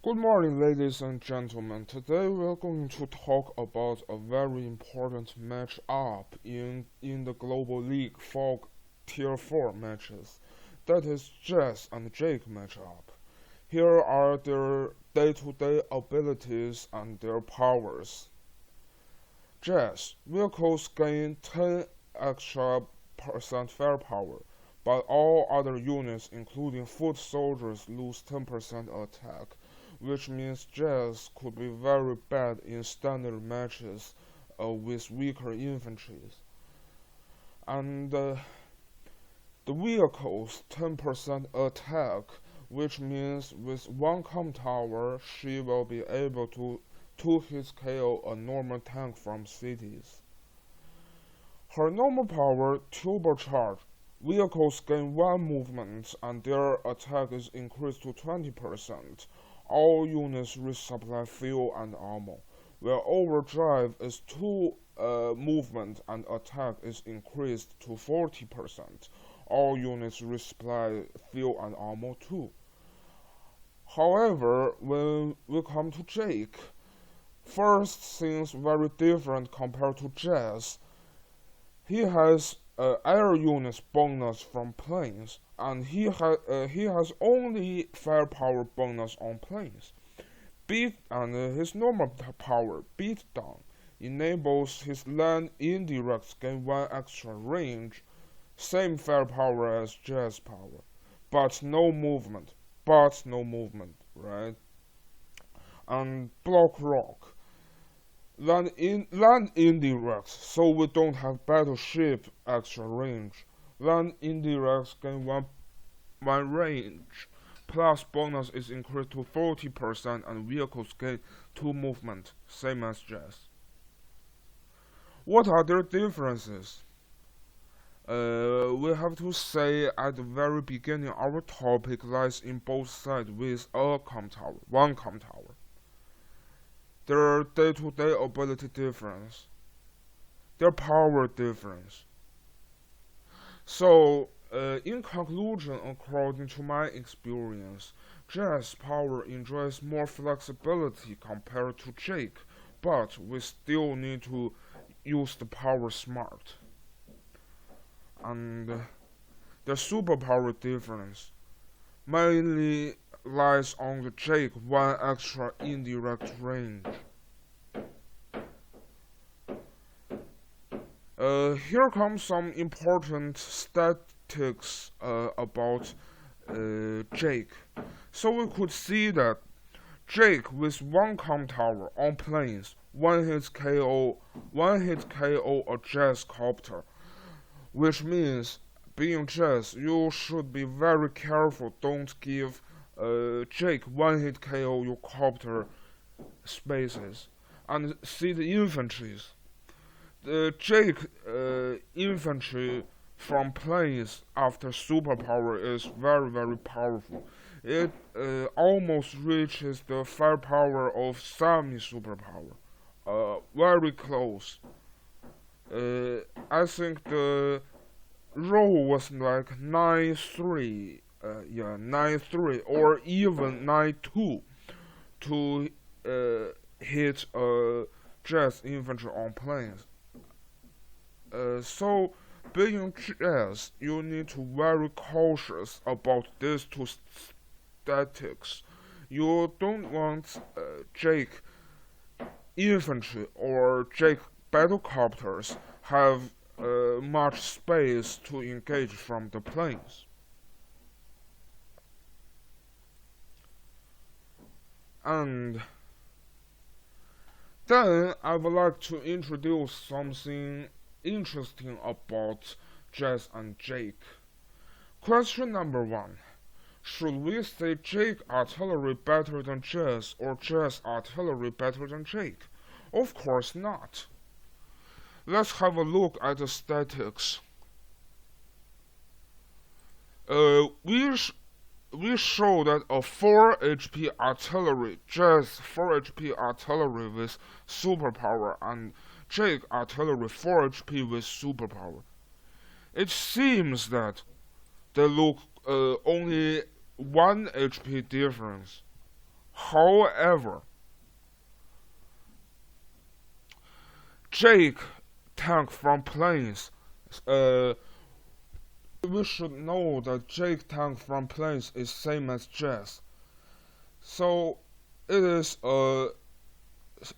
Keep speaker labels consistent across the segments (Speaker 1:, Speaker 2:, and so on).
Speaker 1: Good morning, ladies and gentlemen. Today we are going to talk about a very important match-up in the Global League for Tier 4 matches. That is Jess and Jake match-up. Here are their day-to-day abilities and their powers. Jess vehicles gain 10 extra percent firepower, but all other units including foot soldiers lose 10% attack, which means Jess could be very bad in standard matches with weaker infantry. And the vehicle's 10% attack, which means with one com tower she will be able to 2 hits KO a normal tank from cities. Her normal power turbocharge. Vehicles gain 1 movement and their attack is increased to 20%. All units resupply fuel and ammo, where overdrive is 2 movement and attack is increased to 40%. All units resupply fuel and ammo too. However, when we come to Jake, first seems very different compared to Jess. He has air units bonus from planes, and he has only firepower bonus on planes. His normal power beat down enables his land indirects gain 1 extra range, same firepower as Jazz power, but no movement. Right? And block rock. Land indirects, so we don't have battleship extra range. Land indirects gain one range, plus bonus is increased to 40% and vehicles gain 2 movement, same as Jess. What are their differences? We have to say at the very beginning our topic lies in both sides with one com tower. Their day-to-day ability difference, their power difference. So, in conclusion, according to my experience, Jess power enjoys more flexibility compared to Jake, but we still need to use the power smart. And the superpower difference mainly lies on the Jake 1 extra indirect range. Here comes some important statistics about Jake. So we could see that Jake with 1 com tower on planes, 1 hit KO a Jess copter, which means being Jess, you should be very careful. Don't give Jake 1 hit KO your copter spaces. And see the infantries. The Jake infantry from planes after superpower is very very powerful. It almost reaches the firepower of semi superpower. Very close. I think the roll was like 9-3, 9-3 or even 9-2 to hit Jess infantry on planes. So being Jess, you need to be very cautious about these 2 statistics. You don't want Jake infantry or Jake battlecopters have much space to engage from the planes. And then I would like to introduce something interesting about Jess and Jake. Question number 1. Should we say Jake artillery better than Jess or Jess artillery better than Jake? Of course not. Let's have a look at the statistics. We show that a 4 HP artillery, Jess 4 HP artillery with superpower and Jake artillery 4 HP with superpower. It seems that they look only 1 HP difference. However, Jake tank from planes. We should know that Jake tank from planes is same as Jess. So it is a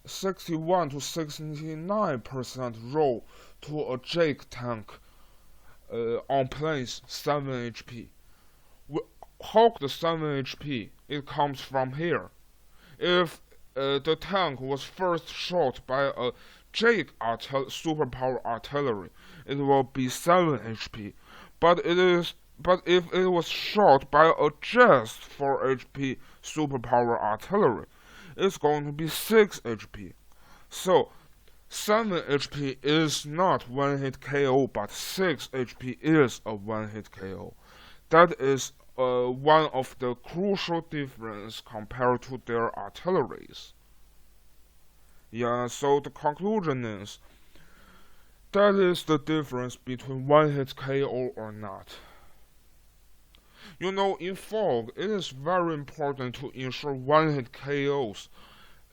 Speaker 1: 61 to 69% roll to a Jake tank on planes 7 HP. Hawk the 7 HP, it comes from here. If the tank was first shot by a Jake superpower artillery, it will be 7 HP. But if it was shot by a Jess 4 HP superpower artillery, it's going to be 6 HP. So 7 HP is not one hit KO, but 6 HP is a one hit KO. That is one of the crucial difference compared to their artilleries. Yeah, so the conclusion is that is the difference between one hit KO or not. You know, in fog, it is very important to ensure one hit KOs.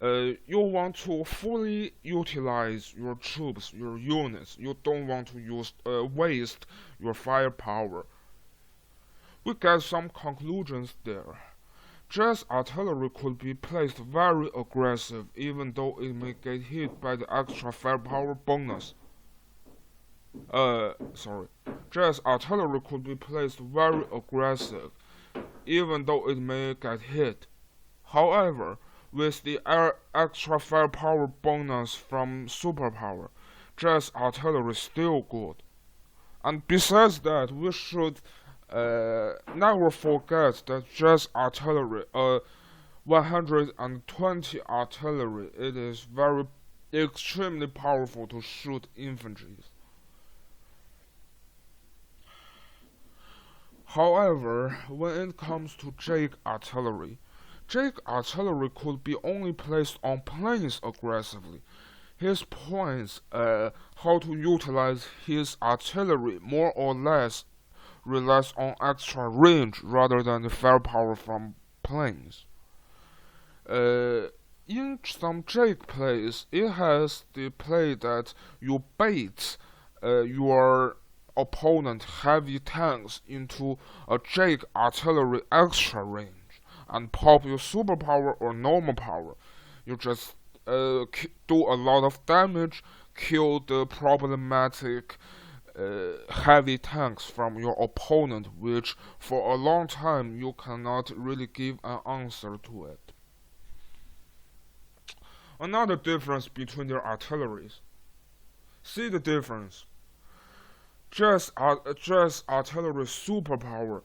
Speaker 1: You want to fully utilize your troops, your units. You don't want to waste your firepower. We get some conclusions there. Jess artillery could be placed very aggressive even though it may get hit by the extra firepower bonus. Jess artillery could be placed very aggressive even though it may get hit. However, with the extra firepower bonus from superpower, Jess artillery is still good. And besides that, we should never forget that Jess artillery, 120 artillery, it is very extremely powerful to shoot infantry. However, when it comes to Jake artillery could be only placed on planes aggressively. His points, how to utilize his artillery more or less relies on extra range rather than the firepower from planes. In some Jake plays, it has the play that you bait your opponent heavy tanks into a Jake artillery extra range and pop your superpower or normal power. You just do a lot of damage, kill the problematic heavy tanks from your opponent, which for a long time you cannot really give an answer to it. Another difference between their artilleries. See the difference. Jess artillery superpower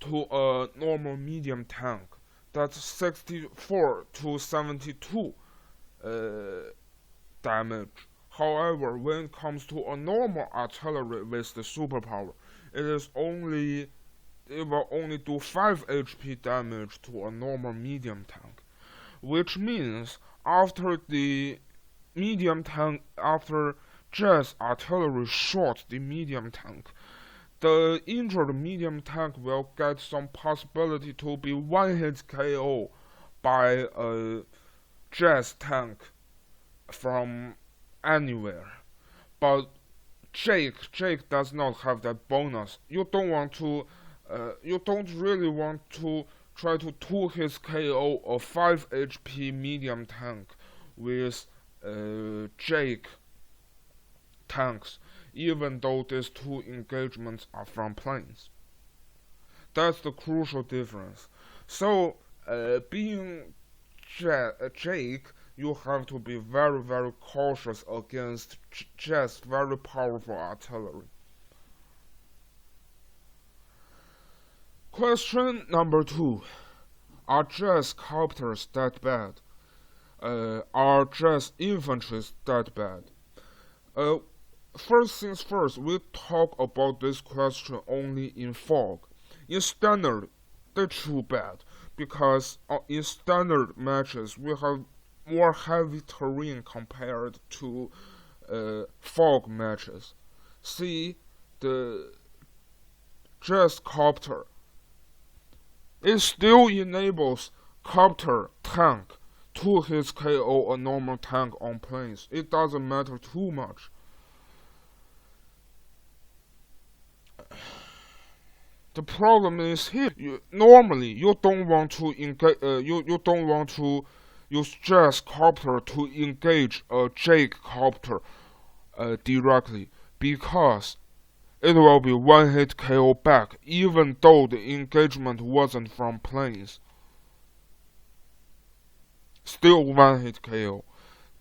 Speaker 1: to a normal medium tank, that's 64 to 72 damage. However, when it comes to a normal artillery with the superpower, it will only do 5 HP damage to a normal medium tank, which means after Jess artillery shot the medium tank, the injured medium tank will get some possibility to be one hit KO by a Jess tank from anywhere. But Jake does not have that bonus. You don't really want to try to 2-hit KO a 5 HP medium tank with Jake tanks, even though these two engagements are from planes. That's the crucial difference. So, being Jake, you have to be very, very cautious against Jess very powerful artillery. Question number 2. Are Jess copters that bad? Are Jess infantries that bad? First things first, we talk about this question only in fog. In standard, they're too bad, because in standard matches we have more heavy terrain compared to fog matches. See, the Jess copter, it still enables copter tank to his KO a normal tank on planes. It doesn't matter too much. The problem is here. Normally, you don't want to engage. You don't want to use Jess copter to engage a Jake copter directly, because it will be one hit KO back, even though the engagement wasn't from planes. Still one hit KO.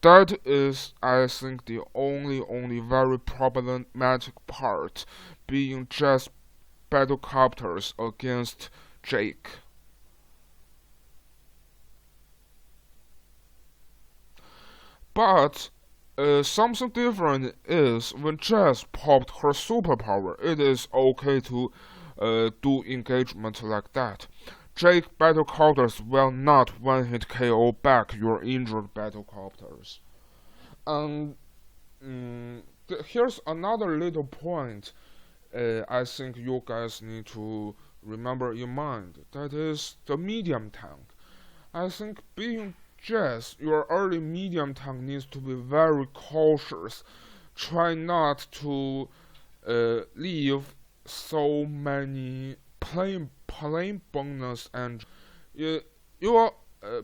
Speaker 1: That is, I think, the only very problematic part, being just battlecopters against Jake. But something different is when Jess popped her superpower, it is okay to do engagement like that. Jake battlecopters will not one-hit KO back your injured battlecopters. And here's another little point I think you guys need to remember in mind. That is the medium tank. I think being Jess, your early medium tank needs to be very cautious. Try not to leave so many plain bonus and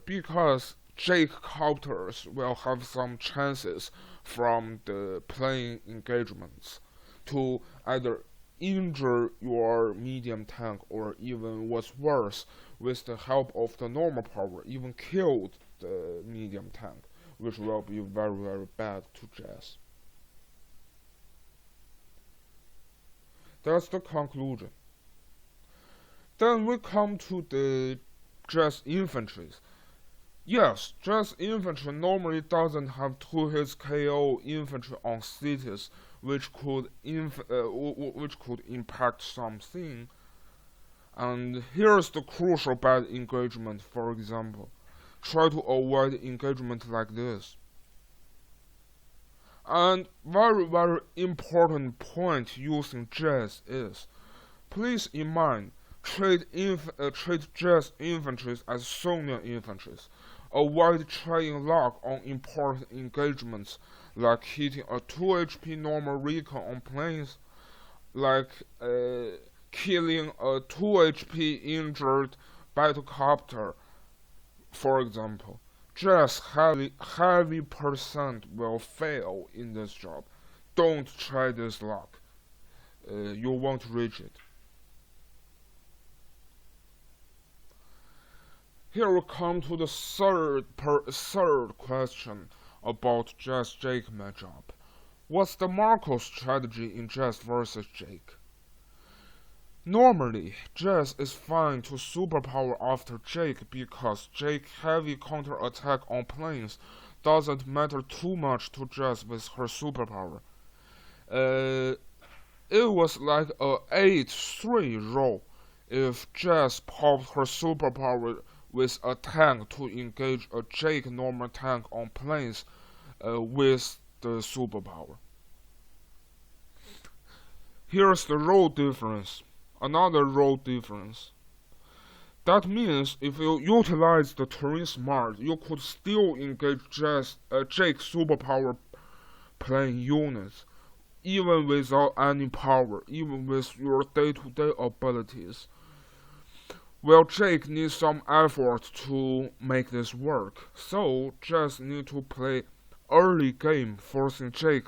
Speaker 1: because Jake copters will have some chances from the plane engagements to either injure your medium tank, or even what's worse, with the help of the normal power, even killed the medium tank, which will be very bad to Jess. That's the conclusion. Then we come to the Jess infantries. Yes, Jess infantry normally doesn't have 2 hits KO infantry on cities, which could impact something. And here's the crucial bad engagement, for example. Try to avoid engagement like this. And very important point using Jess is, please in mind, treat Jess infantries as Sonya infantries. Avoid trying luck on important engagements, like hitting a 2 HP normal recon on planes, like killing a 2 HP injured battlecopter, for example. Just heavy percent will fail in this job. Don't try this luck. You won't reach it. Here we come to the third question about Jess Jake matchup. What's the Marco strategy in Jess versus Jake? Normally, Jess is fine to superpower after Jake because Jake heavy counter attack on planes doesn't matter too much to Jess with her superpower. It was like a 8-3 roll if Jess popped her superpower with a tank to engage a Jake normal tank on planes with the superpower. Here's the roll difference. Another roll difference. That means if you utilize the terrain smart, you could still engage Jake superpower plane units, even without any power, even with your day-to-day abilities. Well, Jake needs some effort to make this work, so just need to play early game, forcing Jake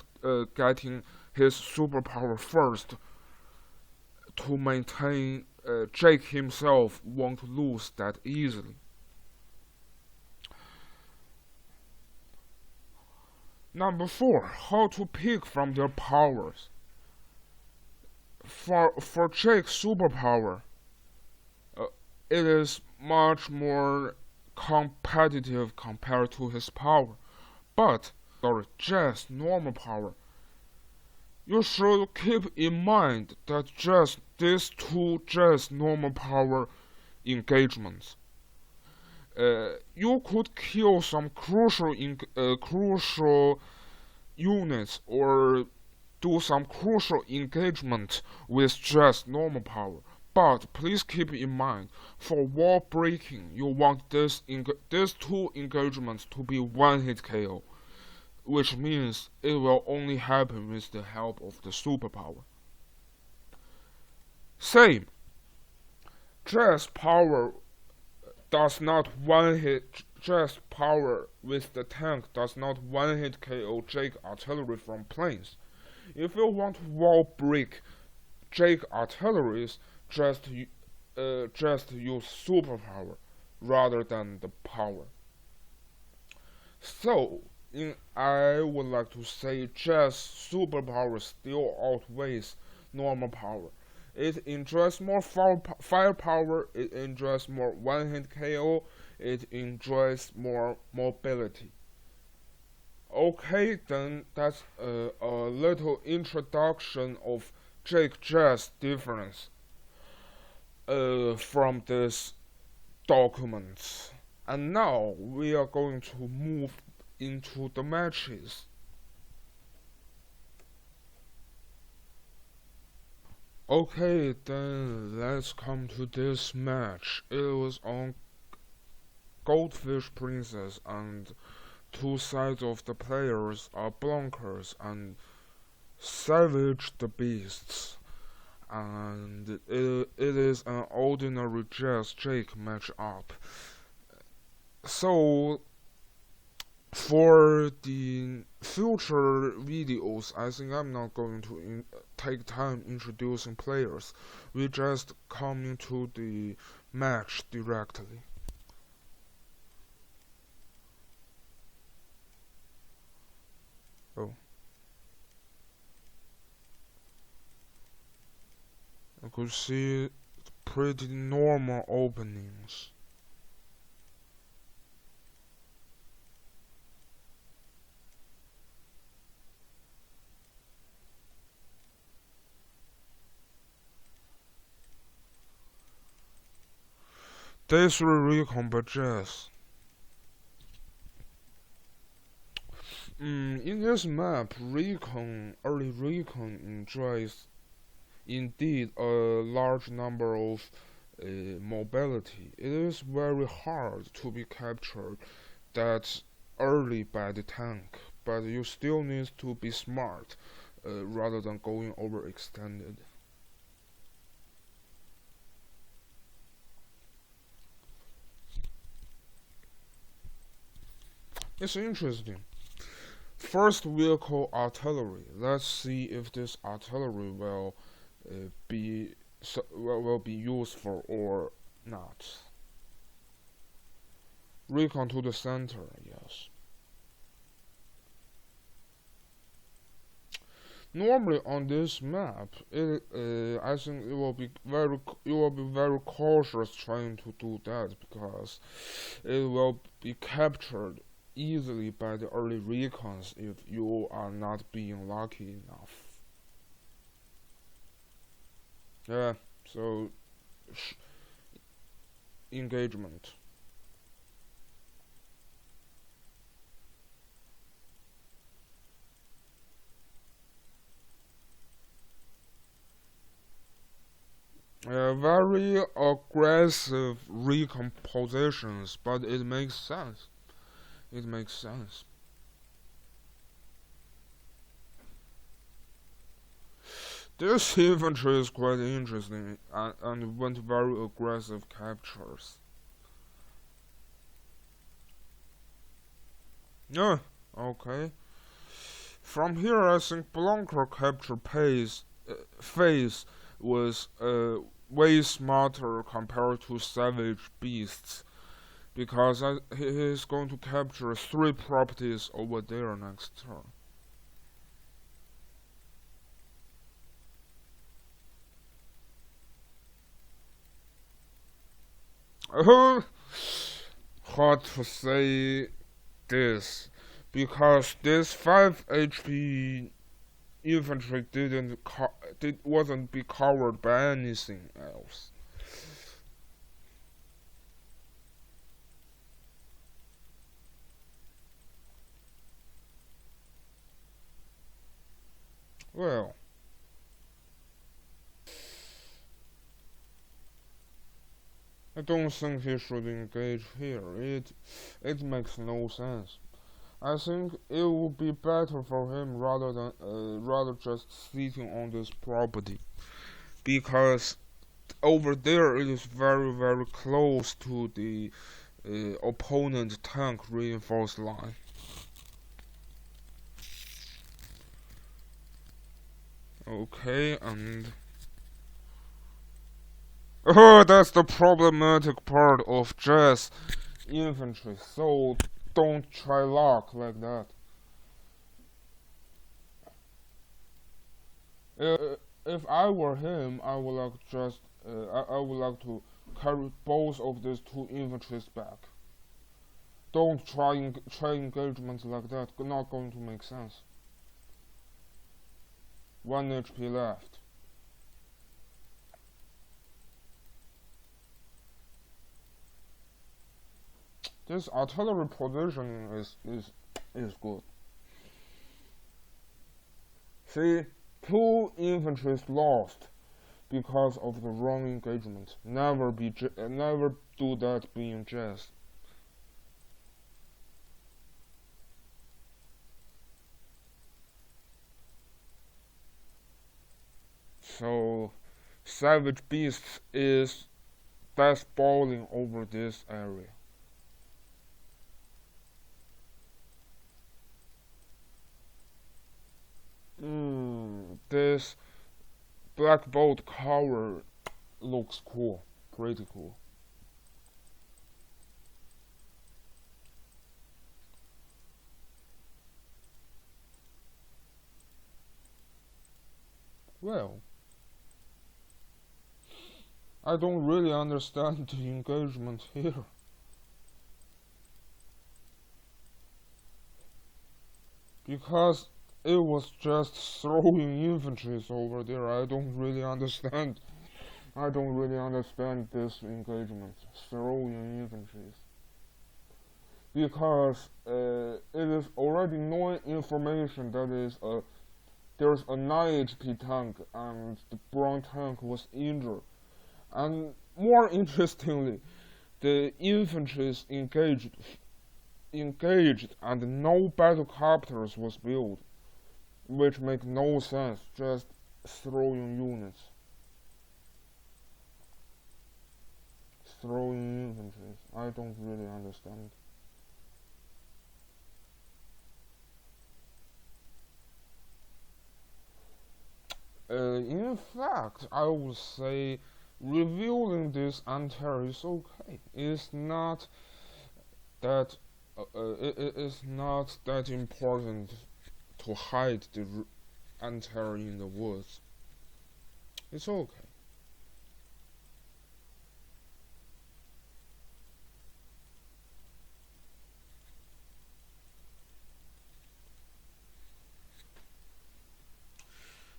Speaker 1: getting his superpower first to maintain Jake himself won't lose that easily. Number 4, how to pick from their powers. For Jake's superpower, it is much more competitive compared to his power. But Jess normal power, you should keep in mind that just these 2 Jess normal power engagements, you could kill some crucial units or do some crucial engagement with Jess normal power. But please keep in mind, for wall breaking, you want these two engagements to be one-hit KO, which means it will only happen with the help of the superpower. Same, jess power does not one-hit jess power with the tank does not one-hit KO Jake artillery from planes. If you want to wall break Jake artilleries, just use superpower rather than the power. So, I would like to say jess superpower still outweighs normal power. It enjoys more firepower, it enjoys more one-hit KO, it enjoys more mobility. Okay, then that's a little introduction of Jake Jess difference from this document. And now we are going to move into the matches. Okay, then let's come to this match. It was on Goldfish Princess, and two sides of the players are Blonkers and Savage the Beasts, and it is an ordinary Jess Jake matchup. So for the future videos, I think I'm not going to take time introducing players. We just come into the match directly. Oh. I could see pretty normal openings. Day 3 recon by Jess. In this map, early recon enjoys indeed a large number of mobility. It is very hard to be captured that early by the tank, but you still need to be smart rather than going overextended. It's interesting. First vehicle artillery. Let's see if this artillery will be useful or not. Recon to the center, yes. Normally on this map, I think you will be very cautious trying to do that because it will be captured easily by the early recons if you are not being lucky enough. Yeah, so engagement. Very aggressive recompositions, but it makes sense. It makes sense. This infantry is quite interesting and went very aggressive captures. Yeah, okay. From here, I think Blanca capture phase was way smarter compared to Savage Beasts, because he is going to capture 3 properties over there next turn. Hard to say this, because this 5 HP infantry wasn't be covered by anything else. Well, don't think he should engage here. It makes no sense. I think it would be better for him rather just sitting on this property, because over there it is very close to the opponent tank reinforced line. Okay, and oh, that's the problematic part of jess infantry. So don't try luck like that. If I were him, I would like just I would like to carry both of these two infantries back. Don't try engagement like that. Not going to make sense. 1 HP left. This artillery positioning is good. See, 2 infantries lost because of the wrong engagement. Never do that being jess. So savage beasts is death balling over this area. This black bolt cover looks cool, pretty cool. Well, I don't really understand the engagement here. Because it was just throwing infantries over there. I don't really understand this engagement, throwing infantries. Because it is already known information that there's a 9 HP tank and the brown tank was injured. And more interestingly, the infantries engaged and no battlecopters was built, which make no sense, just throwing units. Throwing infantries. I don't really understand. In fact, I would say revealing this anti-air is okay. It's not that it's not that important to hide the anti-air in the woods. It's okay.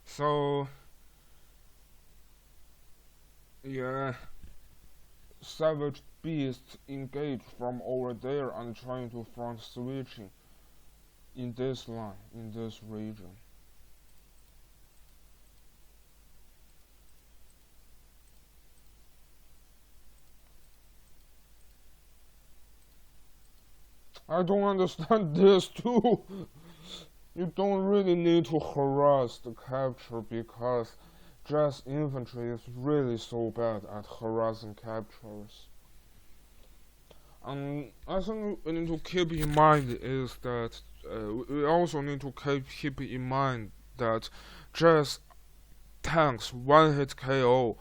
Speaker 1: So yeah, savage beasts engage from over there and trying to front switching in this line, in this region. I don't understand this too. You don't really need to harass the capture, because jess infantry is really so bad at harassing captures. And I think we need to keep in mind is that we also need to keep in mind that jess tanks 1-hit KO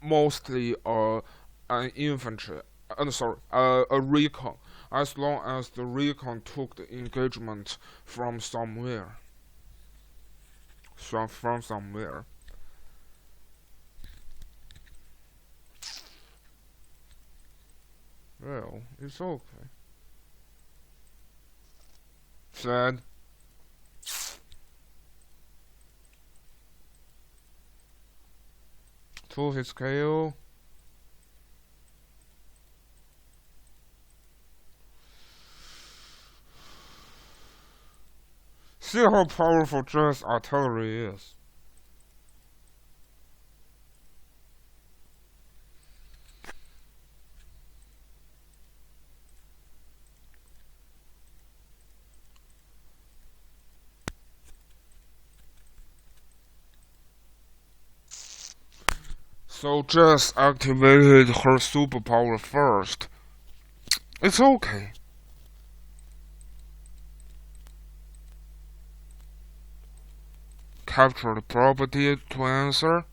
Speaker 1: mostly an infantry. A recon, as long as the recon took the engagement from somewhere. From somewhere. Well, it's okay. Sad. To his KO. See how powerful jess artillery is. So Jess activated her superpower first. It's okay. Capture the property to answer.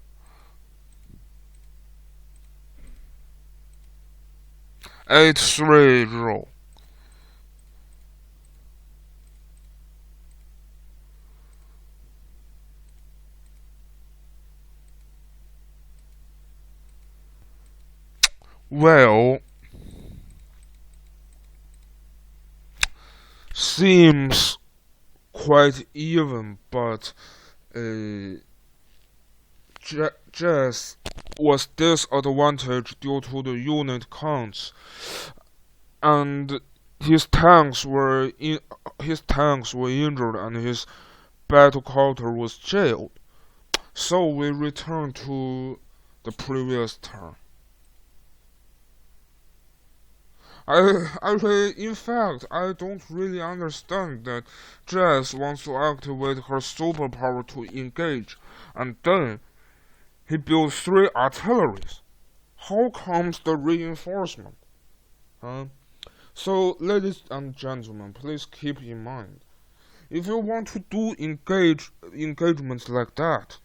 Speaker 1: Eight three row. Well, seems quite even, but Jess was disadvantaged due to the unit counts, and his tanks were injured, and his battle copter was jailed. So we return to the previous turn. In fact, I don't really understand that Jess wants to activate her superpower to engage, and then he builds three artilleries. How comes the reinforcement? Huh? So, ladies and gentlemen, please keep in mind, if you want to do engagements like that,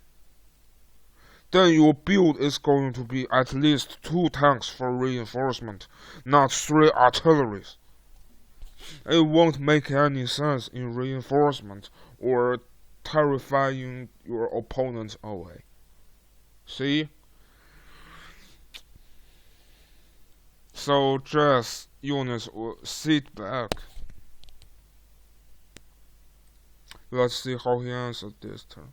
Speaker 1: then your build is going to be at least 2 tanks for reinforcement, not 3 artilleries. It won't make any sense in reinforcement or terrifying your opponents away. See? So just units will sit back. Let's see how he answered this turn.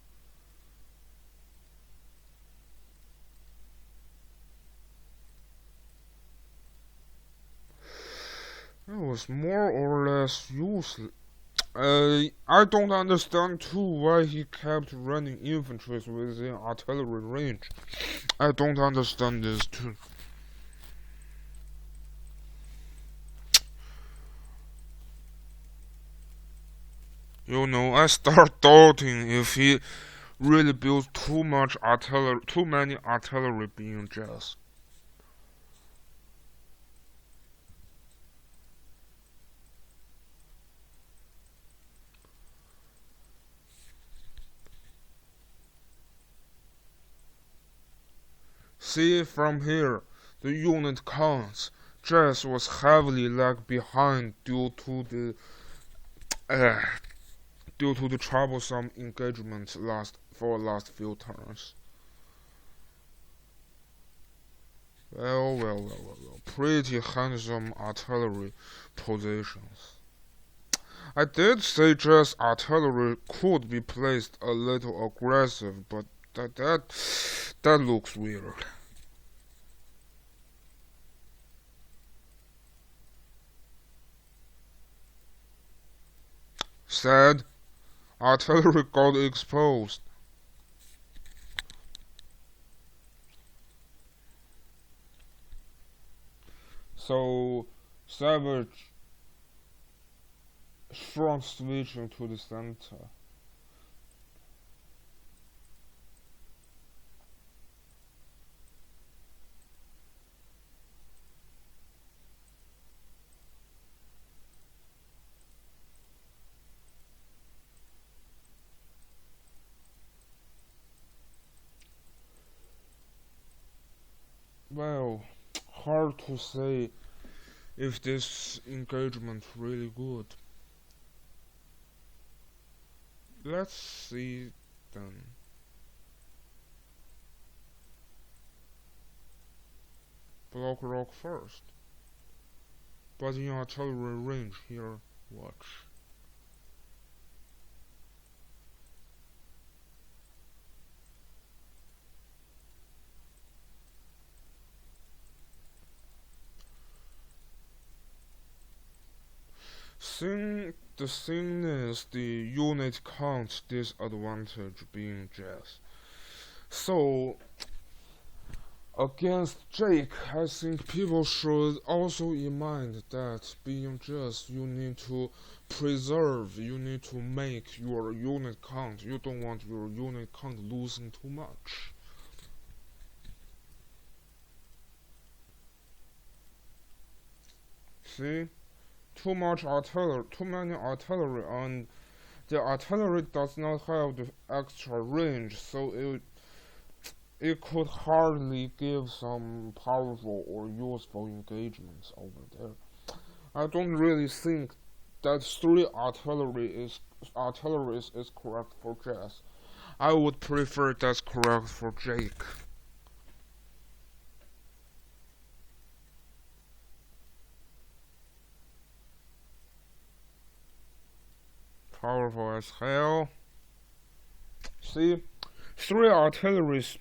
Speaker 1: It was more or less useless. I don't understand too why he kept running infantry within artillery range. I don't understand this too. You know, I start doubting if he really built too many artillery being just. See from here, the unit counts. Jess was heavily lag behind due to the troublesome engagement last few turns. Well. Pretty handsome artillery positions. I did say Jess artillery could be placed a little aggressive, but that looks weird. Sad. Artillery got exposed. So Savage front switching to the center. Well, hard to say if this engagement really good. Let's see then. Block rock first. But in artillery range here, watch. The thing is the unit count disadvantage being Jess. So against Jake, I think people should also in mind that being Jess, you need to preserve, you need to make your unit count. You don't want your unit count losing too much. See, too many artillery, and the artillery does not have the extra range, so it could hardly give some powerful or useful engagements over there. I don't really think that three artillery is correct for Jess. I would prefer that's correct for Jake. Powerful as hell. See, three artilleries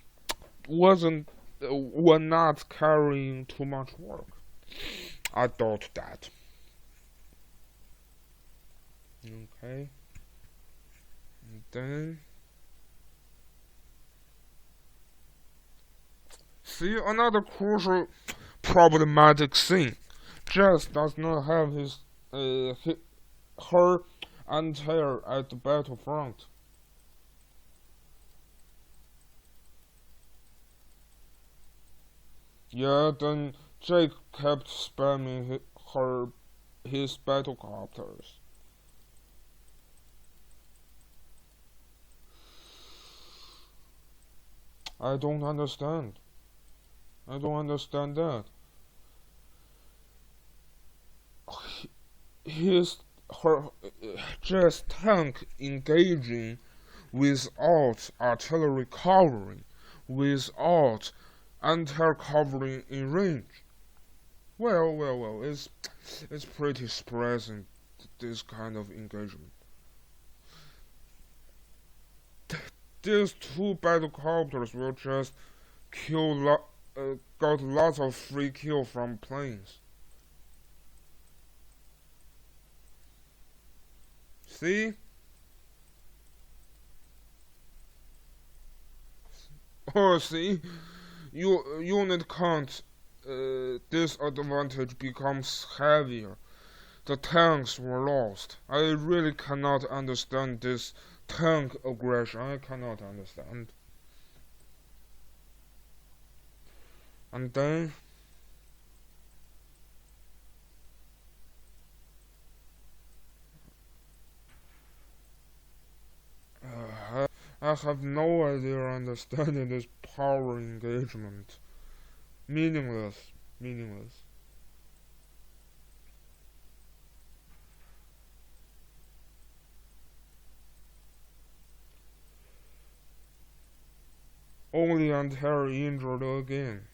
Speaker 1: were not carrying too much work. I doubt that. Okay. And then see another crucial problematic thing. Jess does not have her anti-air at the battlefront. Yeah, then Jake kept spamming his battlecopters. I don't understand. I don't understand that. His her Jess tank engaging without artillery covering, without anti covering in range. Well, it's pretty surprising, this kind of engagement. These two battlecopters will just got lots of free kill from planes. See? Oh, see? Unit count disadvantage becomes heavier. The tanks were lost. I really cannot understand this tank aggression. I cannot understand. And then I have no idea understanding this power engagement. Meaningless. Only until injured again.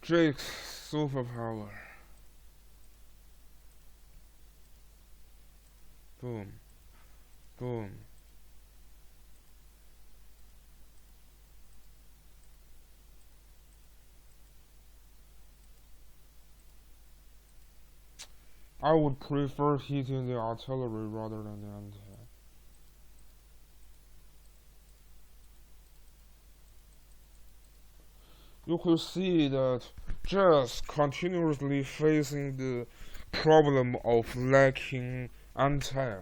Speaker 1: Jake's superpower. Boom. I would prefer hitting the artillery rather than the anti. You could see that just continuously facing the problem of lacking anti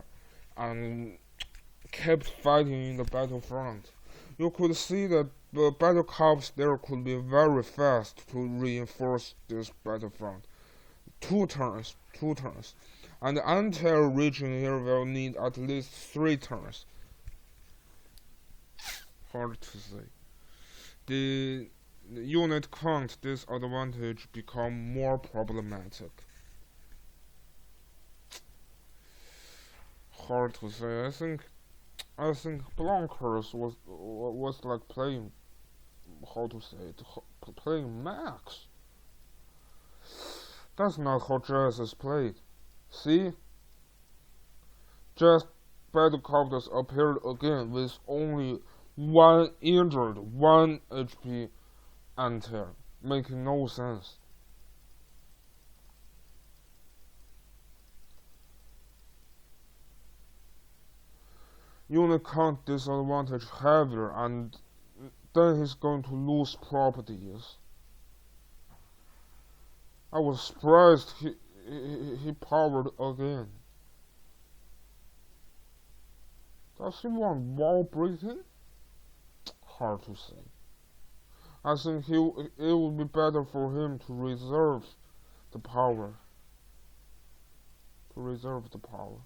Speaker 1: and kept fighting in the battlefront. You could see that the battle corps there could be very fast to reinforce this battlefront. Two turns. And the entire region here will need at least 3 turns. Hard to say. The unit count disadvantage become more problematic. Hard to say. I think Blancers was like playing, how to say it, playing max. That's not how Jess is played. See? Just battlecopters appeared again with only 1 injured, 1 HP anti-air, making no sense. Unit count disadvantage heavier, and then he's going to lose properties. I was surprised he powered again. Does he want wall breathing? Hard to say. I think it would be better for him to reserve the power. To reserve the power.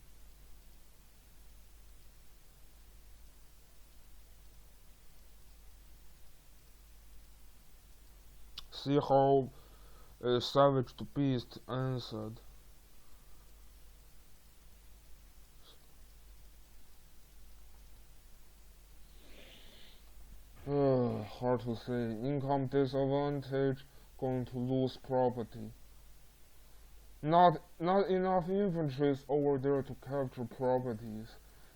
Speaker 1: See how Savage the Beast answered. Hard to say. Income disadvantage, going to lose property. Not enough infantry is over there to capture properties,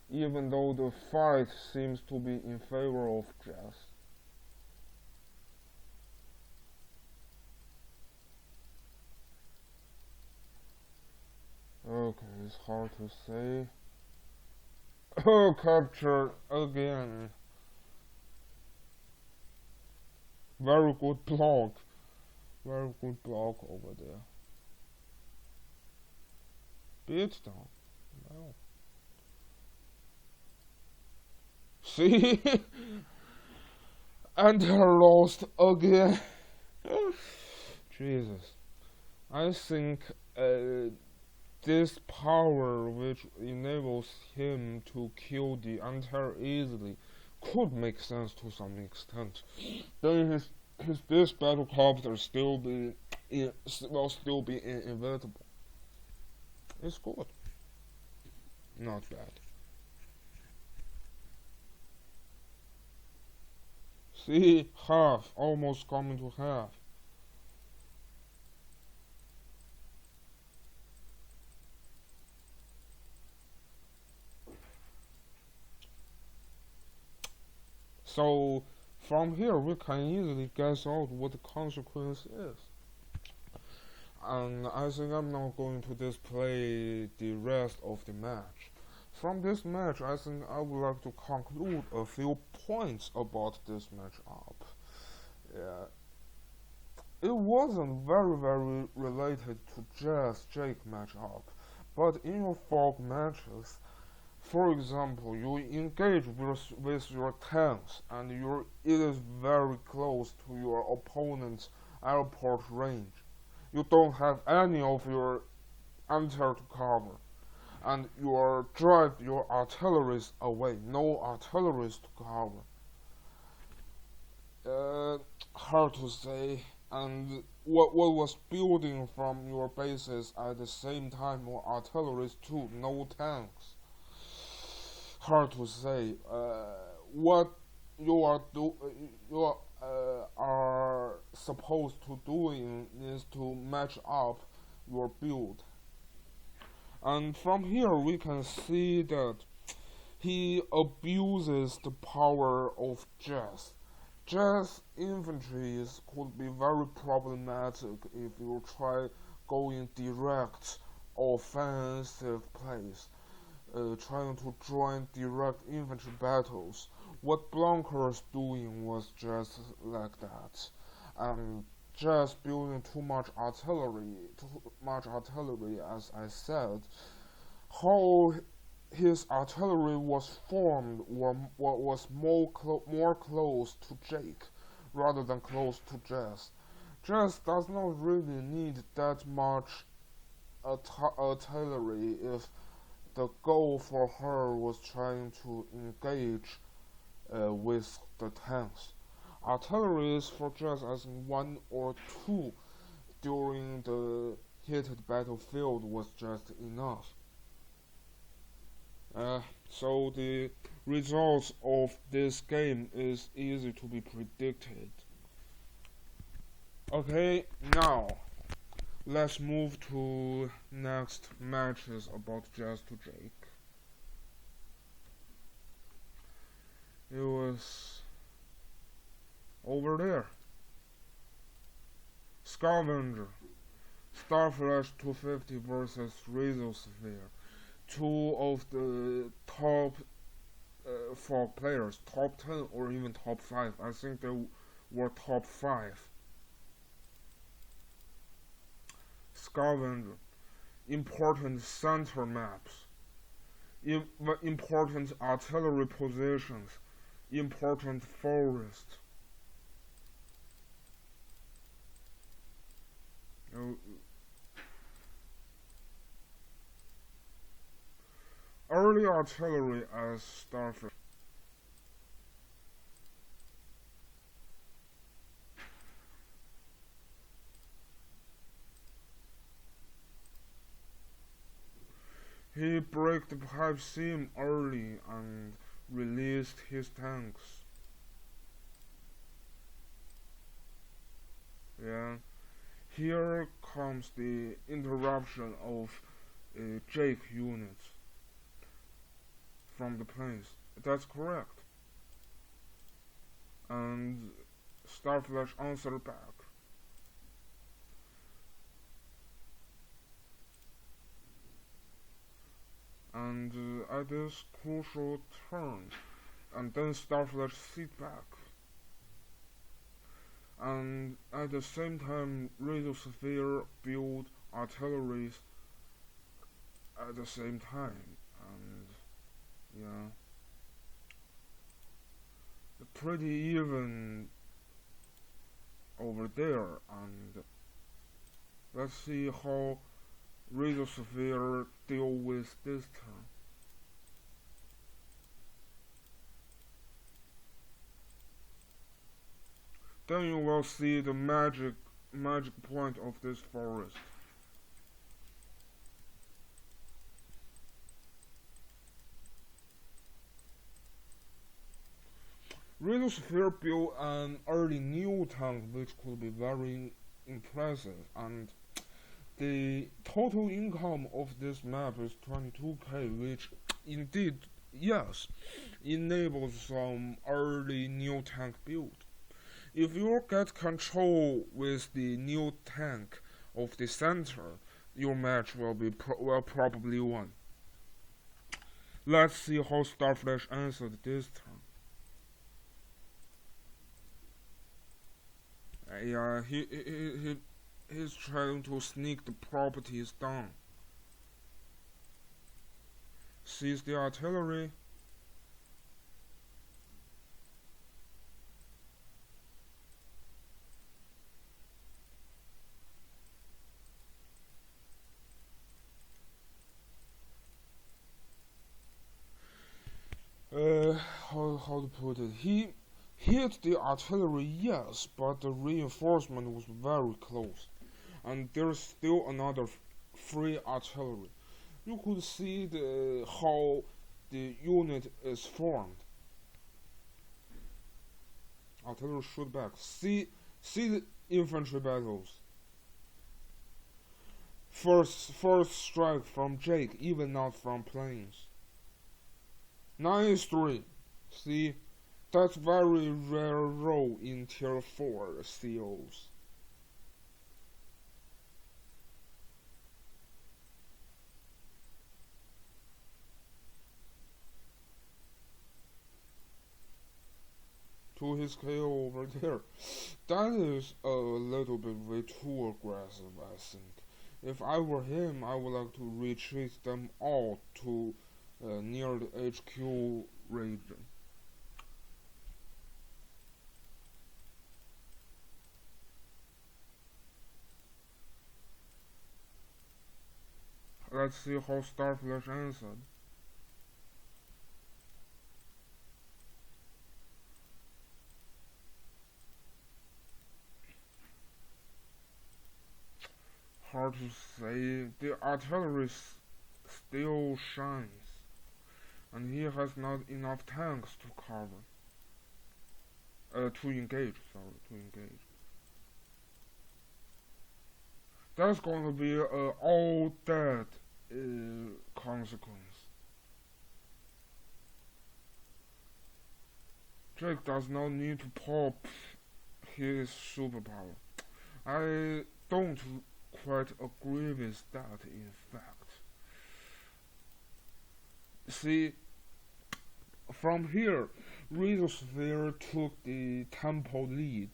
Speaker 1: even though the fight seems to be in favor of Jess. Okay, it's hard to say. Oh, captured again. Very good block. Very good block over there. Beat down. No. See? And lost again. Jesus. I think this power which enables him to kill the Antair easily could make sense to some extent. Then this battlecopter will still be inevitable. It's good. Not bad. See, half, almost coming to half. So from here we can easily guess out what the consequence is. And I think I'm not going to display the rest of the match. From this match, I think I would like to conclude a few points about this matchup. Yeah. It wasn't very related to Jess Jake matchup, but in your fog matches, for example, you engage with your tanks and it is very close to your opponent's airport range. You don't have any of your Antair to cover, and you drive your artilleries away. No artilleries to cover. Hard to say. And what was building from your bases at the same time were artilleries too, no tanks. Hard to say. What you are supposed to doing is to match up your build. And from here we can see that he abuses the power of Jess. Jess infantry could be very problematic if you try going direct offensive plays, trying to join direct infantry battles. What Blanca's doing was just like that, and just building too much artillery, as I said. How his artillery was formed was more close to Jake rather than close to Jess. Jess does not really need that much artillery if the goal for her was trying to engage with the tanks. Artillery is for Jess as 1 or 2 during the heated battlefield was just enough. So the results of this game is easy to be predicted. Okay, now let's move to next matches about Jess to Jake. It was over there. Scavenger, Starflash 250 versus Razorsphere. 2 of the top 4 players, top 10 or even top 5. I think they were top 5. Scavenger. important center maps, important artillery positions, important forests. Uh, Early artillery as starfish. He broke the pipe seam early and released his tanks. Yeah. Here comes the interruption of Jake units from the planes. That's correct. And Starflash answered back. And at this crucial turn, and then Starflash sit back. And at the same time, Radiosphere built artillery at the same time. And yeah, pretty even over there. And let's see how Radiosphere deal with this turn. Then you will see the magic point of this forest. Radiosphere built an early new tank which could be very impressive, and the total income of this map is 22k, which indeed, yes, enables some early new tank build. If you get control with the new tank of the center, your match will probably won. Let's see how Starflash answered this turn. Yeah, he's trying to sneak the properties down. Sees the artillery. How to put it? He hit the artillery, yes, but the reinforcement was very close, and there's still another free artillery. You could see how the unit is formed. Artillery shoot back. See the infantry battles. First strike from Jake, even not from planes. 9-3. See, that's very rare role in Tier 4 COs. To his KO over there. That is a little bit way too aggressive, I think. If I were him, I would like to retreat them all to near the HQ region. Let's see how Starflash answered. Hard to say. The artillery still shines, and he has not enough tanks to cover. To engage. Sorry, to engage. That's going to be an all dead consequence. Jake does not need to pop his superpower. I don't quite agree with that, in fact. See, from here, Radiosphere took the tempo lead,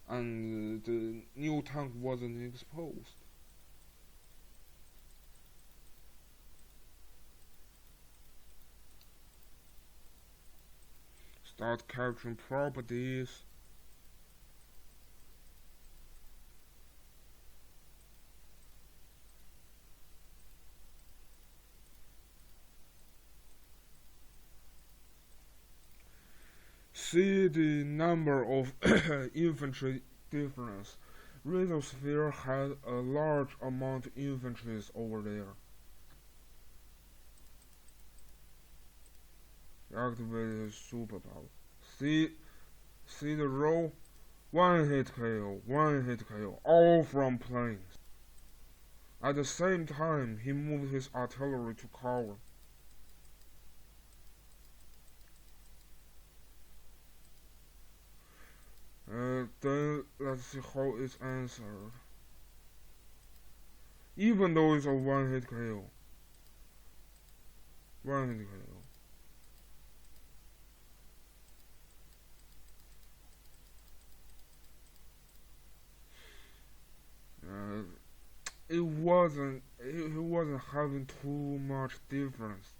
Speaker 1: and the new tank wasn't exposed. Start capturing properties. See the number of infantry difference. Rhizosphere had a large amount of infantries over there. Activated superpower. See the row? One hit KO, all from planes. At the same time, he moved his artillery to cover. Then let's see how it's answered. Even though it's a one hit KO. One hit KO. It wasn't having too much difference,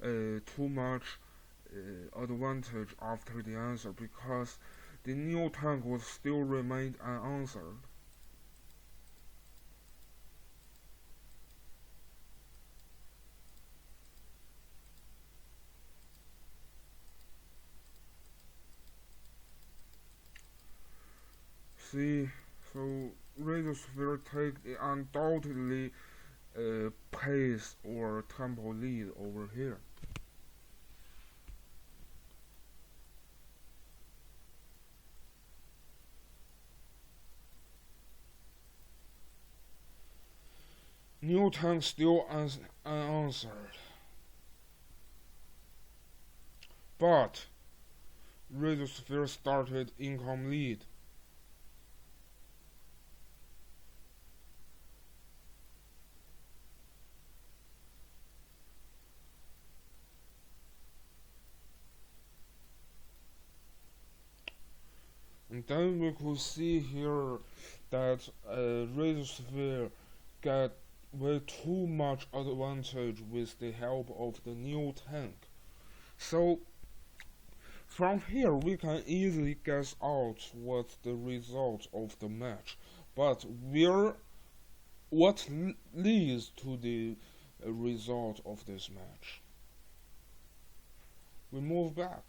Speaker 1: too much advantage after the answer, because the new tank was still remained unanswered. See, so Rhizosphere take the undoubtedly pace or tempo lead over here. New tank still unanswered. But Rhizosphere started income lead. And then we could see here that Rhizosphere got way too much advantage with the help of the new tank. So from here we can easily guess out what's the result of the match. But what leads to the result of this match? We move back.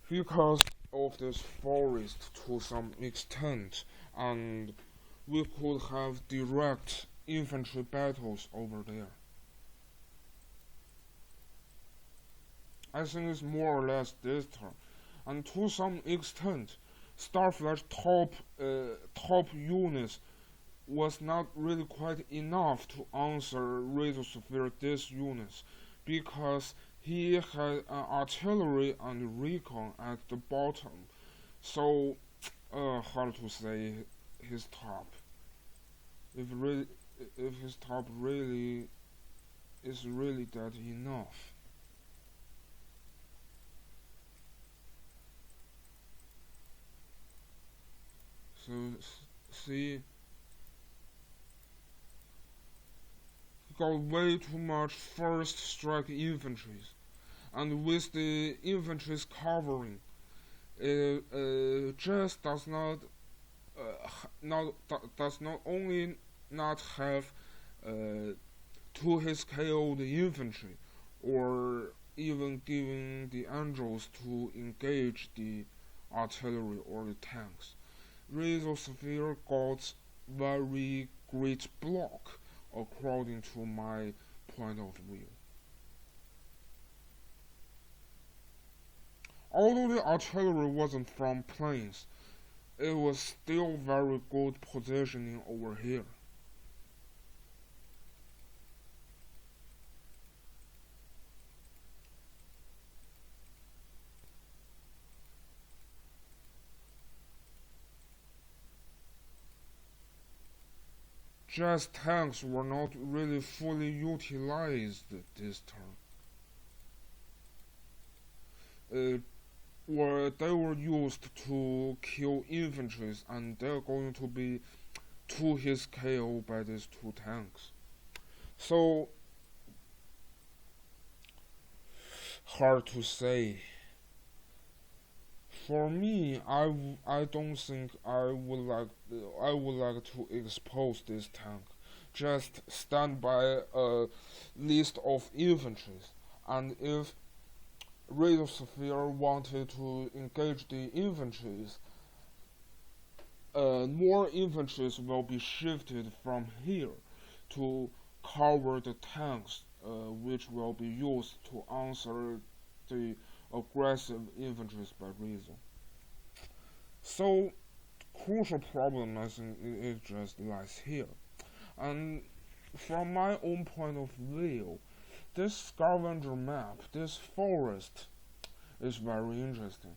Speaker 1: Because of this forest to some extent, and we could have direct infantry battles over there. I think it's more or less this turn, and to some extent, Starflash top units was not really quite enough to answer Rhizosphere these units, because he had an artillery and recon at the bottom, so hard to say his top. If his top really is really that enough. So see, he got way too much first strike infantry, and with the infantry's covering, Jess does not only not have to his KO the infantry, or even giving the angels to engage the artillery or the tanks. Rhizosphere got very great block according to my point of view. Although the artillery wasn't from planes, it was still very good positioning over here. Jess tanks were not really fully utilized this turn. They were used to kill infantry, and they're going to be to his KO by these two tanks. So hard to say. For me, I don't think I would like to expose this tank. Just stand by a list of infantries, and if Sphere wanted to engage the infantries, more infantries will be shifted from here to cover the tanks, which will be used to answer the aggressive infantries by Rizzo. So, crucial problem I think it just lies here. And from my own point of view, this scavenger map, this forest, is very interesting.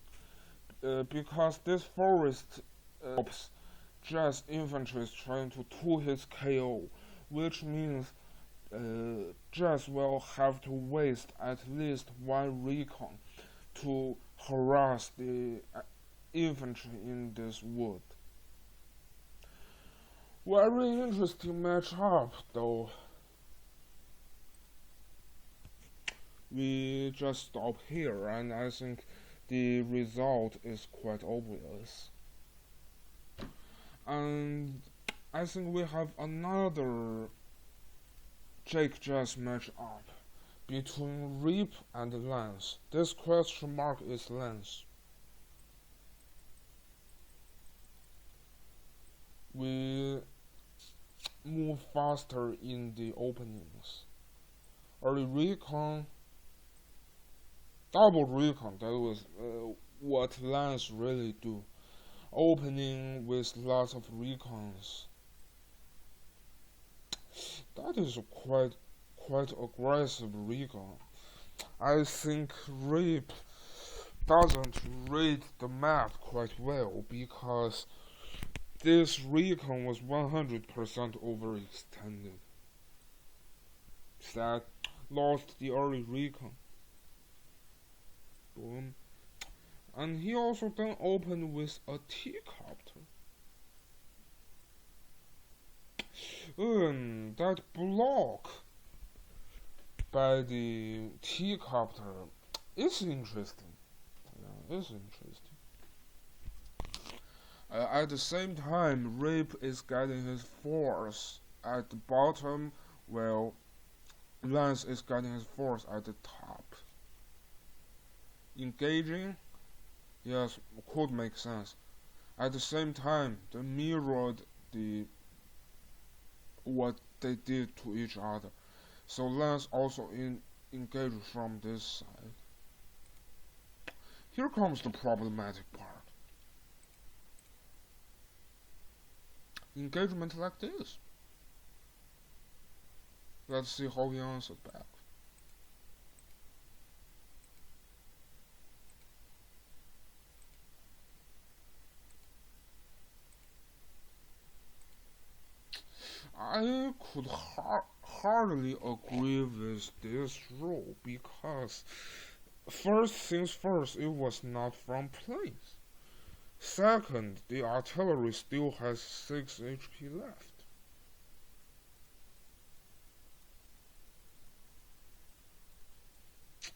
Speaker 1: Because this forest helps just infantry trying to 2-hit KO, which means Jess will have to waste at least one recon to harass the infantry in this wood. Very interesting matchup, though. We just stop here, and I think the result is quite obvious. And I think we have another Jake Jess matchup between Rip and Lance. This question mark is Lance. We move faster in the openings. Early recon, double recon, that was what Lance really do. Opening with lots of recons. That is quite aggressive recon. I think Rip doesn't read the map quite well because this recon was 100% overextended. That lost the early recon. Boom. And he also then opened with a T-copter. That block by the T-copter is interesting. Yeah, it's interesting. At the same time, Rip is getting his force at the bottom, while Lance is getting his force at the top. Engaging, yes, could make sense. At the same time, they mirrored what they did to each other. So Lance also engaged from this side. Here comes the problematic part. Engagement like this. Let's see how he answered back. I could hardly agree with this rule because first things first, it was not from planes. Second, the artillery still has 6 HP left.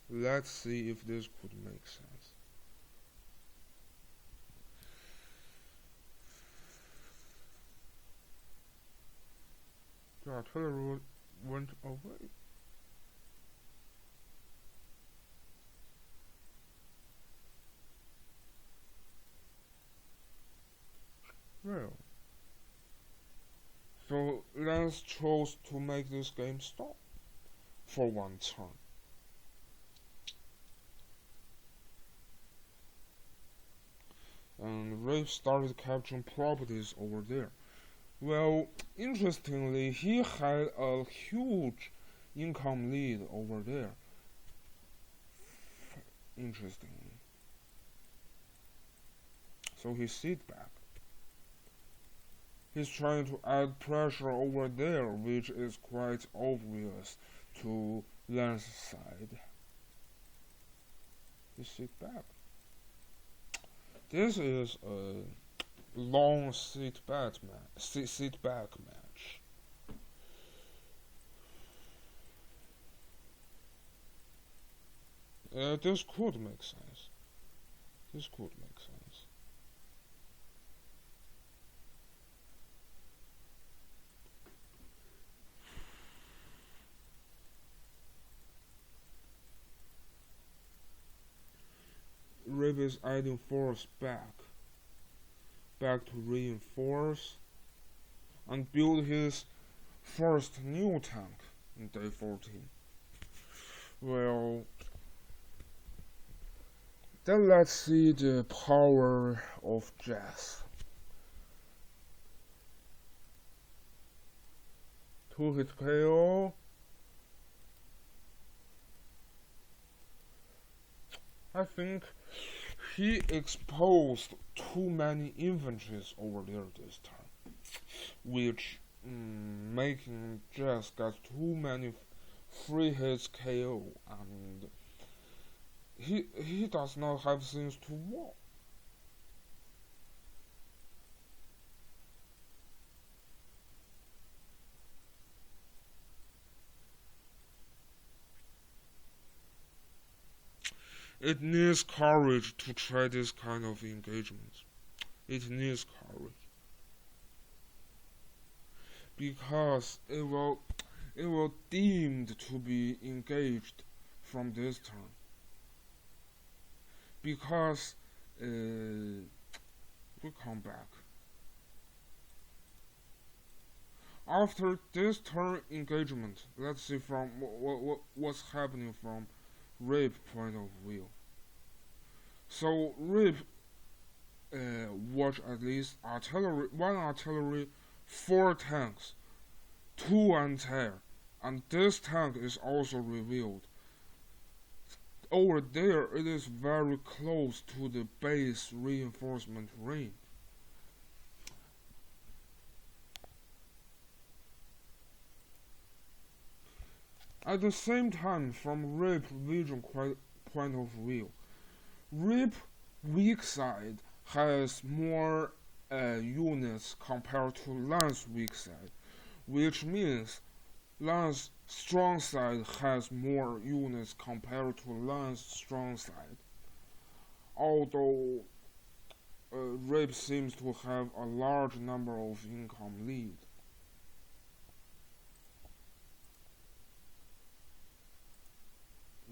Speaker 1: Let's see if this could make sense. The artillery went away. Well, so Lance chose to make this game stop for one turn. And Rafe started capturing properties over there. Well, interestingly, he had a huge income lead over there. Interestingly. So he sit back. He's trying to add pressure over there, which is quite obvious to Lance's side. He sit back. This is a long sit back match. This could make sense. This could make sense. Rip is adding force back to reinforce and build his first new tank in day 14. Well, then let's see the power of Jess. 2-hit KO. I think he exposed too many infantries over there this time, which making Jess get too many free hits KO, and he does not have things to walk. It needs courage to try this kind of engagement. It needs courage. Because it will deemed to be engaged from this turn. Because we come back. After this turn engagement, let's see from what's happening from Rip point of view. So Rip watch at least one artillery, 4 tanks, 2 anti-air, and this tank is also revealed. Over there, it is very close to the base reinforcement range. At the same time, from Rip vision point of view, Rip weak side has more units compared to Lance weak side, which means Lance strong side has more units compared to Lance strong side. Although Rip seems to have a large number of income lead.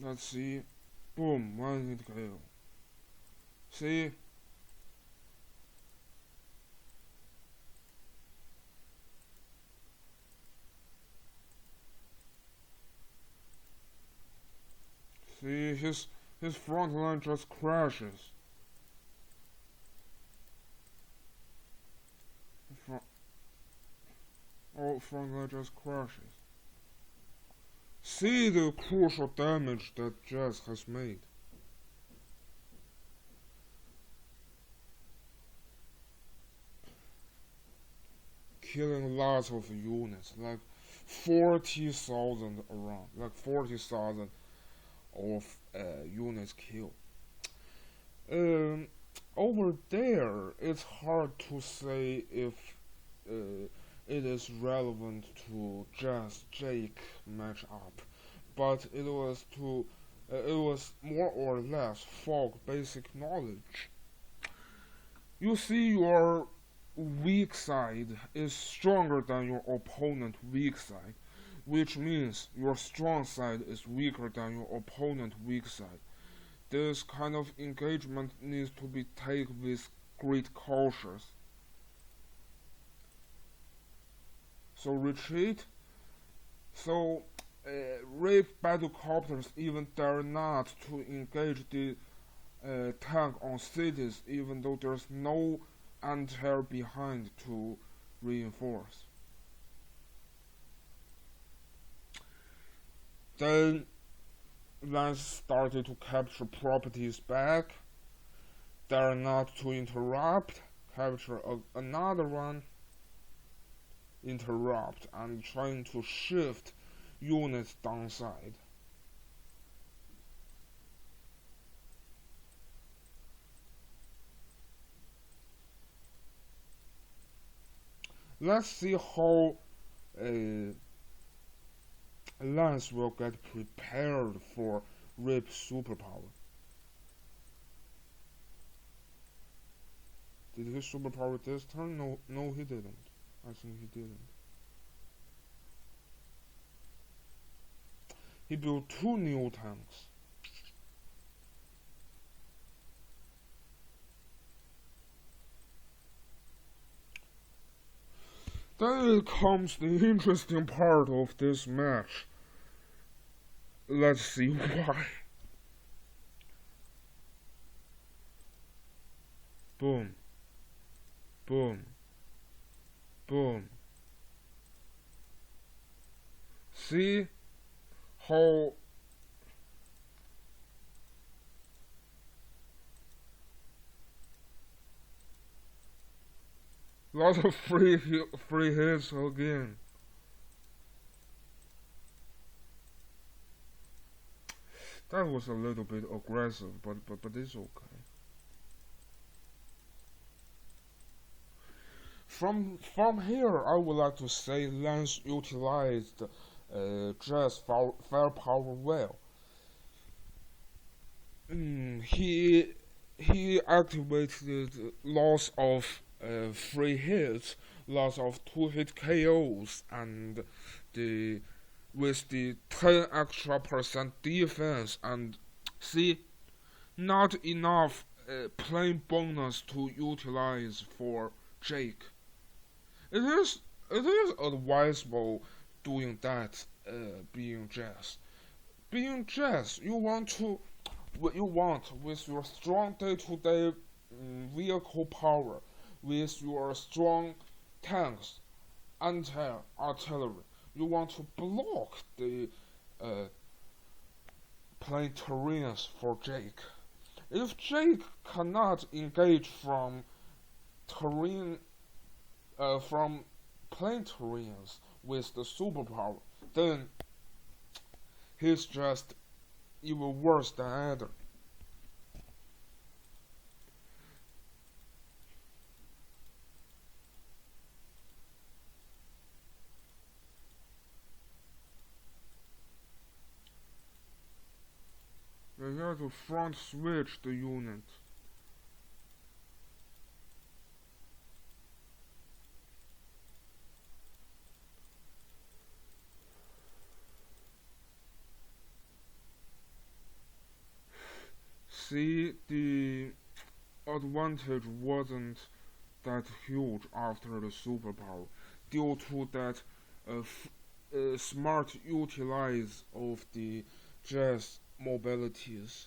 Speaker 1: Let's see. Boom, 1-hit KO. See? See, his front line just crashes. Front line just crashes. See the crucial damage that Jess has made. Killing lots of units, like 40,000 around, like 40,000 of units killed. Over there, it's hard to say if it is relevant to Jess Jake matchup, but it was more or less Fog basic knowledge. You see, your weak side is stronger than your opponent weak side, which means your strong side is weaker than your opponent weak side. This kind of engagement needs to be taken with great caution. So retreat. So Rip battlecopters even dare not to engage the tank on cities, even though there's no anti-air behind to reinforce. Then Lance started to capture properties back. Dare not to interrupt. Capture another one. Interrupt and trying to shift units downside. Let's see how uh, Lance will get prepared for Rip's superpower. Did his superpower this turn? No, he didn't. I think he didn't. He built 2 new tanks. Then comes the interesting part of this match. Let's see why. Boom. Boom. Boom. See how lots of free hits again. That was a little bit aggressive, but it's okay. From here, I would like to say Lance utilized Jess firepower well. He activated lots of free hits, lots of 2-hit KOs, and the with the 10 extra% defense, and see, not enough plain bonus to utilize for Jake. It is advisable doing that. Being Jess, you want what you want with your strong day-to-day vehicle power, with your strong tanks, anti-artillery. You want to block the plain terrains for Jake. If Jake cannot engage from terrain, from plain terrains with the superpower, then he's just even worse than either. They have to front switch the unit. See, the advantage wasn't that huge after the superpower, due to that smart utilize of the jazz mobilities.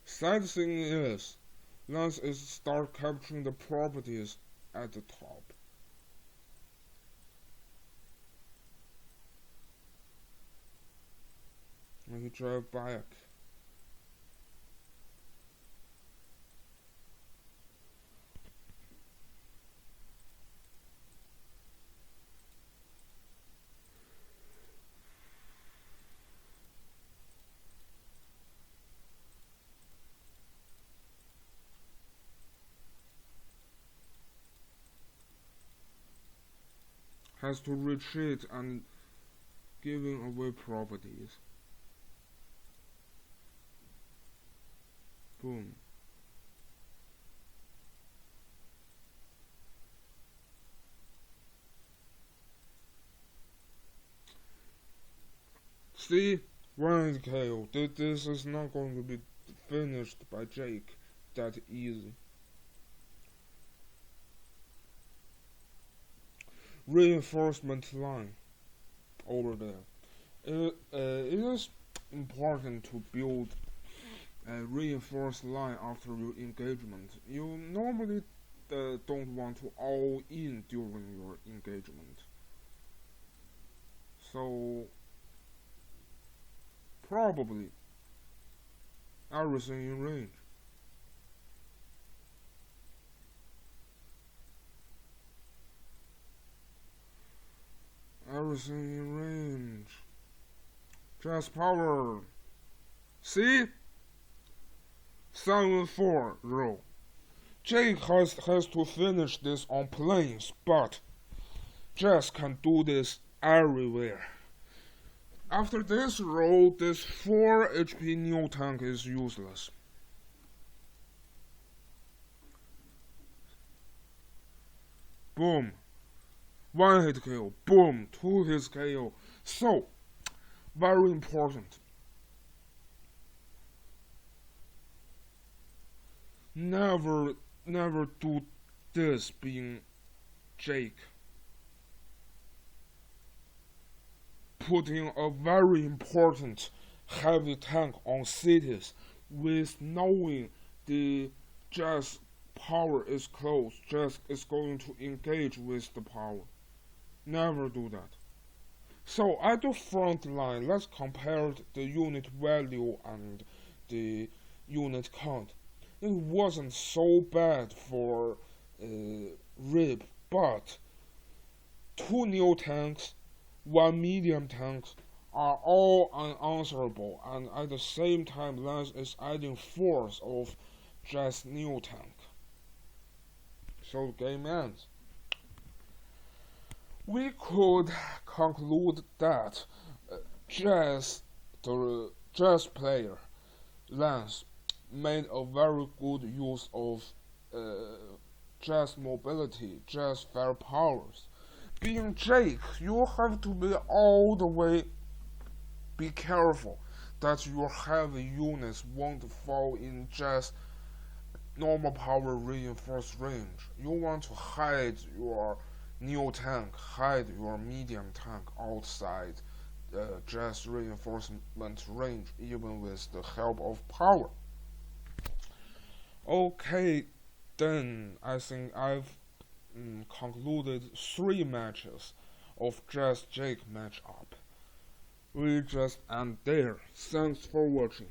Speaker 1: Sad thing is, Lance is start capturing the properties at the top. When he drive back. Has to retreat and giving away properties. Boom. See, one KO. This is not going to be finished by Jake that easy. Reinforcement line over there. It is important to build a reinforced line after your engagement. You normally don't want to all in during your engagement. So probably everything in range. Everything in range. Just power. See? 7-4 rule. Jake has to finish this on planes, but Jess can do this everywhere. After this roll, this 4 HP new tank is useless. Boom. 1 hit KO. Boom. 2 hits KO. So, very important. Never do this being Jake. Putting a very important heavy tank on cities with knowing the Jess power is close. Jess is going to engage with the power. Never do that. So at the front line, let's compare the unit value and the unit count. It wasn't so bad for Rib, but 2 new tanks, 1 medium tank are all unanswerable, and at the same time Lance is adding force of Jess new tank. So the game ends. We could conclude that the Jess player, Lance, made a very good use of Jess mobility, Jess firepower. Being Jake, you have to be all the way be careful that your heavy units won't fall in Jess normal power reinforced range. You want to hide your new tank, hide your medium tank outside Jess reinforcement range, even with the help of power. Okay, then I think I've concluded 3 matches of Jess Jake matchup. We just end there. Thanks for watching.